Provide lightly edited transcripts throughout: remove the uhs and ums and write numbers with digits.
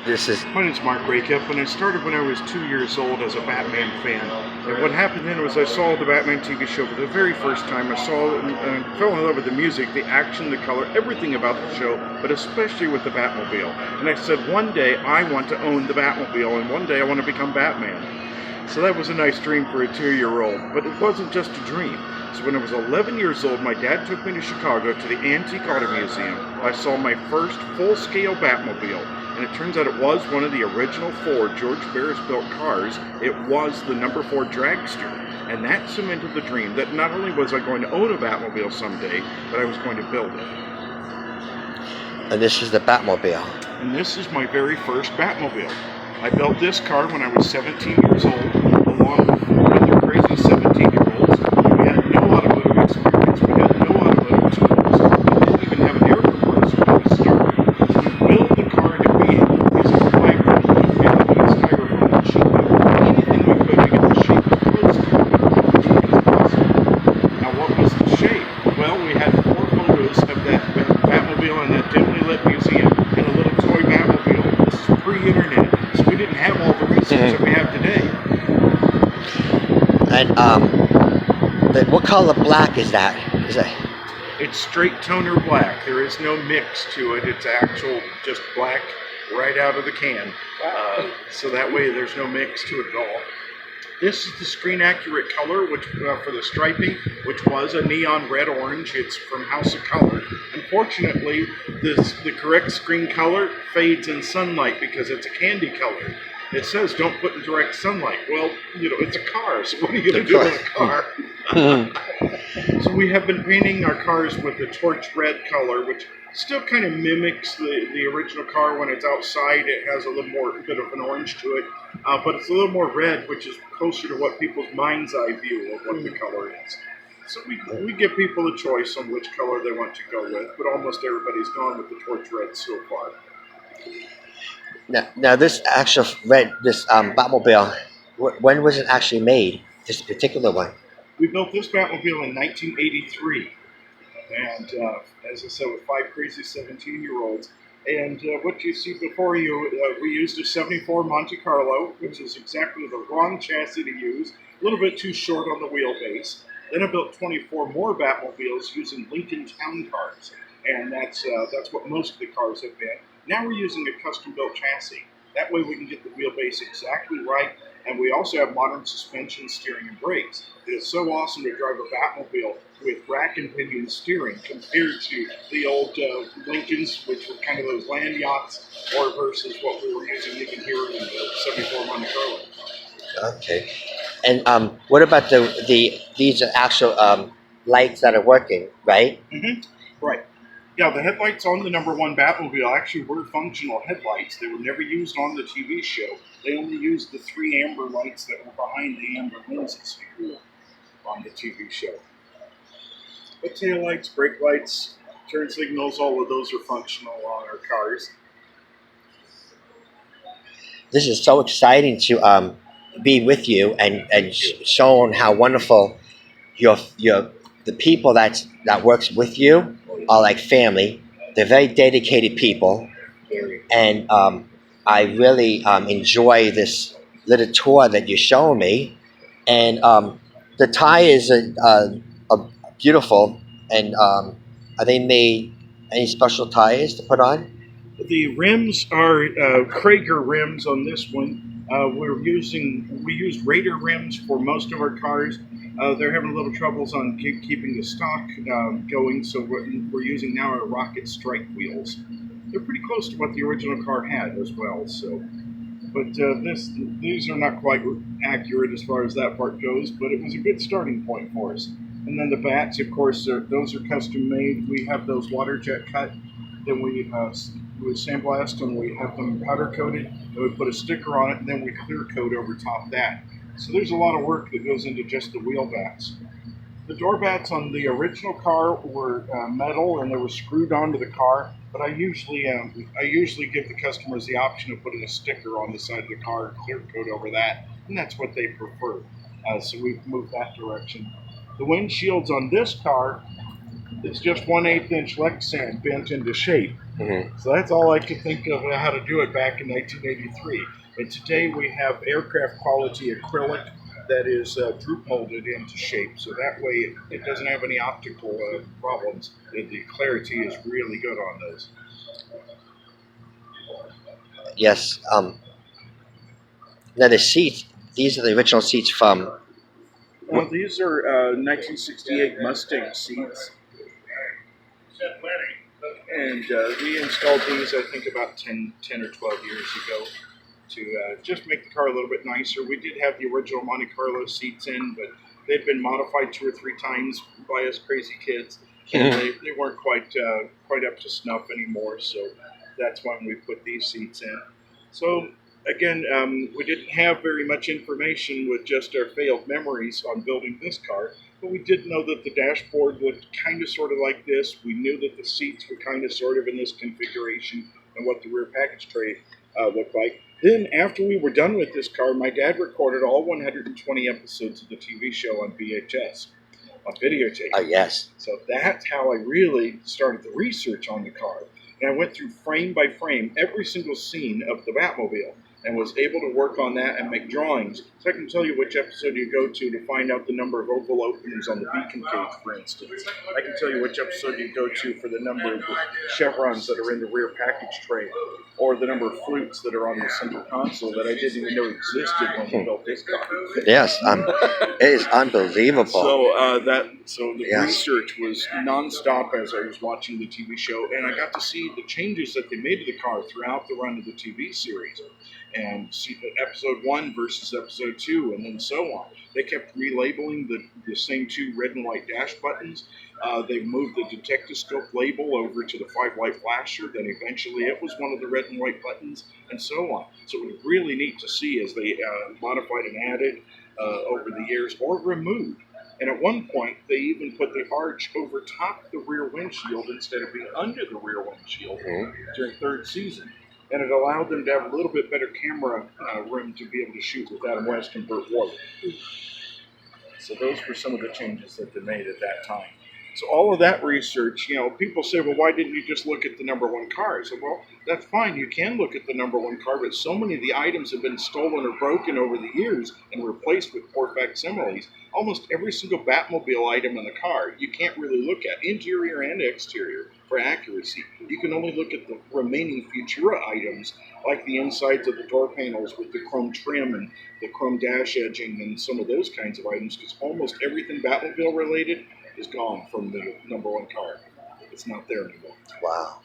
This is My name's Mark Racop, and I started when I was 2 years old as a Batman fan. And what happened then was I saw the Batman TV show for the very first time. I saw it and fell in love with the music, the action, the color, everything about the show, but especially with the Batmobile. And I said, one day I want to own the Batmobile, and one day I want to become Batman. So that was a nice dream for a 2-year-old, but it wasn't just a dream. So when I was 11 years old, my dad took me to Chicago to the Antique Auto Museum. I saw my first full-scale Batmobile, and it turns out it was one of the original 4 George Barris-built cars. It was the number 4 dragster, and that cemented the dream that not only was I going to own a Batmobile someday, but I was going to build it. and this is the Batmobile. And this is my very first Batmobile. I built this car when I was 17 years old, along with 4 other crazy 17-year-olds. We had no automotive experience, we had no automotive tools, we didn't even have an air compressor when we started. We built the car to be using fiber, styrofoam, and sheet metal, anything we could to get the shape of clothes to as quick as possible. Now what was the shape? Well, we had 4 photos of that Batmobile in that dimly lit museum and a little toy Batmobile. This is pre-internet. So we didn't have all the resources that we have today. And what color black is that? Is that? It's straight toner black. There is no mix to it. It's actual just black right out of the can. So that way there's no mix to it at all. This is the screen accurate color, which for the striping, which was a neon red orange. It's from House of Color. Unfortunately, the correct screen color fades in sunlight because it's a candy color. It says don't put in direct sunlight. Well, it's a car, so what are you going to do with a car? So we have been painting our cars with the torch red color, which still kind of mimics the original car. When it's outside, it has a bit of an orange to it, but it's a little more red, which is closer to what people's mind's eye view of what the color is. So we give people a choice on which color they want to go with, but almost everybody's gone with the torch red so far. Now this actual this Batmobile, when was it actually made? This particular one. We built this Batmobile in 1983, and as I said, with 5 crazy 17-year-olds. And what you see before you, we used a 74 Monte Carlo, which is exactly the wrong chassis to use, a little bit too short on the wheelbase. Then I built 24 more Batmobiles using Lincoln Town cars, and that's what most of the cars have been. Now we're using a custom-built chassis. That way we can get the wheelbase exactly right, and we also have modern suspension, steering, and brakes. It is so awesome to drive a Batmobile with rack and pinion steering compared to the old Lincolns, which were kind of those land yachts, or versus what we were using even here in the 74 Monte Carlo. Okay. And what about these are actual lights that are working, right? Mm-hmm. Right. Yeah, the headlights on the number 1 Batmobile actually were functional headlights. They were never used on the TV show. They only used the 3 amber lights that were behind the amber lenses on the TV show. But tail lights, brake lights, turn signals, all of those are functional on our cars. This is so exciting to be with you and showing how wonderful the people that works with you are like family. They're very dedicated people, and I really enjoy this little tour that you're showing me. And the tires are beautiful. And are they made any special tires to put on? The rims are Krager rims on this one. We used Raider rims for most of our cars. They're having a little troubles on keeping the stock going, so we're using now our Rocket Strike wheels. They're pretty close to what the original car had as well. So, but these are not quite accurate as far as that part goes, but it was a good starting point for us. And then the bats, of course, those are custom made. We have those water jet cut. Then we sandblast them. We have them powder coated. Then we put a sticker on it, and then we clear coat over top of that. So there's a lot of work that goes into just the wheel bats. The door bats on the original car were metal, and they were screwed onto the car. But I usually give the customers the option of putting a sticker on the side of the car and clear coat over that, and that's what they prefer. So we've moved that direction. The windshields on this car It's just 1/8 inch Lexan bent into shape. Mm-hmm. So that's all I could think of how to do it back in 1983. And today we have aircraft quality acrylic that is droop molded into shape. So that way it doesn't have any optical problems. The clarity is really good on those. Yes. Now the seats. These are the original seats from. Well, these are 1968 Mustang seats. And we installed these, I think, about 10 or 12 years ago to just make the car a little bit nicer. We did have the original Monte Carlo seats in, but they'd been modified 2 or 3 times by us crazy kids, and they weren't quite up to snuff anymore. So that's when we put these seats in. So again, we didn't have very much information with just our failed memories on building this car. But we did know that the dashboard looked kind of sort of like this. We knew that the seats were kind of sort of in this configuration and what the rear package tray looked like. Then after we were done with this car, my dad recorded all 120 episodes of the TV show on VHS, on videotape. Oh yes. So that's how I really started the research on the car. And I went through frame by frame every single scene of the Batmobile and was able to work on that and make drawings. So I can tell you which episode you go to find out the number of oval openings on the beacon cage, for instance. I can tell you which episode you go to for the number of chevrons that are in the rear package tray, or the number of flutes that are on the center console that I didn't even know existed when we built this car. Yes. It is unbelievable. So the research was nonstop as I was watching the TV show, and I got to see the changes that they made to the car throughout the run of the TV series. And see episode 1 versus episode 2, and then so on. They kept relabeling the same 2 red and white dash buttons. They moved the detectoscope label over to the 5-light flasher. Then eventually it was one of the red and white buttons, and so on. So it was really neat to see as they modified and added over the years, or removed. And at one point, they even put the arch over top the rear windshield instead of being under the rear windshield during 3rd season. And it allowed them to have a little bit better camera room to be able to shoot with Adam West and Burt Ward. So those were some of the changes that they made at that time. So all of that research, people say, well, why didn't you just look at the number 1 car? I said, well, that's fine. You can look at the number 1 car, but so many of the items have been stolen or broken over the years and replaced with poor facsimiles. Almost every single Batmobile item in the car, you can't really look at, interior and exterior, for accuracy. You can only look at the remaining Futura items, like the insides of the door panels with the chrome trim and the chrome dash edging and some of those kinds of items, because almost everything Batmobile related is gone from the number 1 car. It's not there anymore. Wow.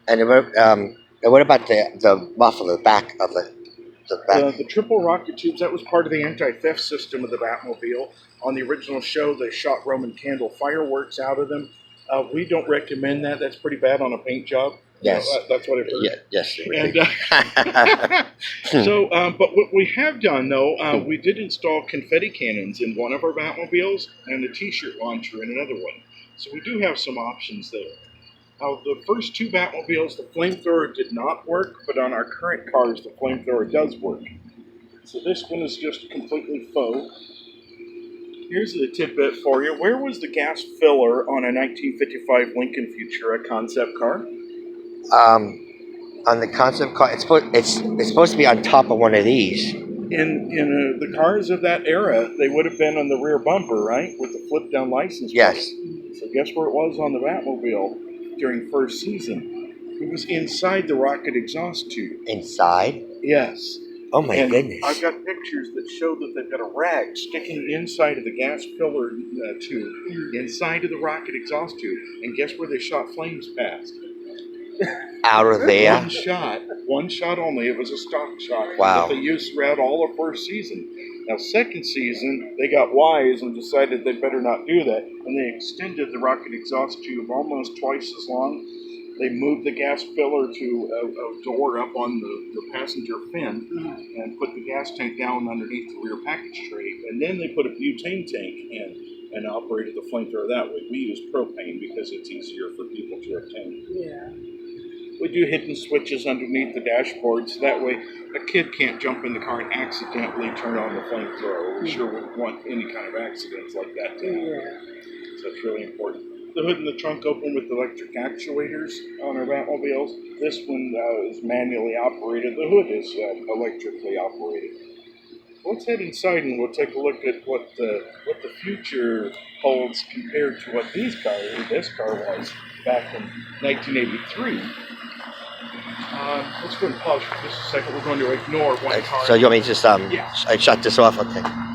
And what about the muffler, the back of the back? The triple rocket tubes, that was part of the anti-theft system of the Batmobile. On the original show, they shot Roman candle fireworks out of them. We don't recommend that. That's pretty bad on a paint job. Yes. That's what I've heard. Yeah, yes. And, but what we have done, though, we did install confetti cannons in one of our Batmobiles and a T-shirt launcher in another one. So we do have some options there. Now, the first 2 Batmobiles, the flamethrower did not work, but on our current cars, the flamethrower does work. So this one is just completely faux. Here's the tidbit for you. Where was the gas filler on a 1955 Lincoln Futura concept car? On the concept car, it's supposed to be on top of one of these. In the cars of that era, they would have been on the rear bumper, right, with the flip-down license plate. Yes. So guess where it was on the Batmobile during 1st season? It was inside the rocket exhaust tube. Inside? Yes. Oh my goodness. I've got pictures that show that they've got a rag sticking inside of the gas filler tube, inside of the rocket exhaust tube. And guess where they shot flames past? Out of there? One shot only. It was a stock shot Wow. that they used throughout all of 1st season. Now, 2nd season, they got wise and decided they better not do that, and they extended the rocket exhaust tube almost twice as long. They moved the gas filler to a door up on the passenger fin and put the gas tank down underneath the rear package tray, and then they put a butane tank in and operated the flamethrower that way. We use propane because it's easier for people to obtain. Yeah. We do hidden switches underneath the dashboard, so that way a kid can't jump in the car and accidentally turn on the flamethrower. We sure wouldn't want any kind of accidents like that to happen. Yeah. So it's really important. the hood and the trunk open with electric actuators on our Batmobiles. This one is manually operated. The hood is electrically operated. Let's head inside and we'll take a look at what the future holds compared to what this car was back in 1983. Let's go and pause for just a second. We're going to ignore one car. So you want me to just Yeah. shut this off? Okay.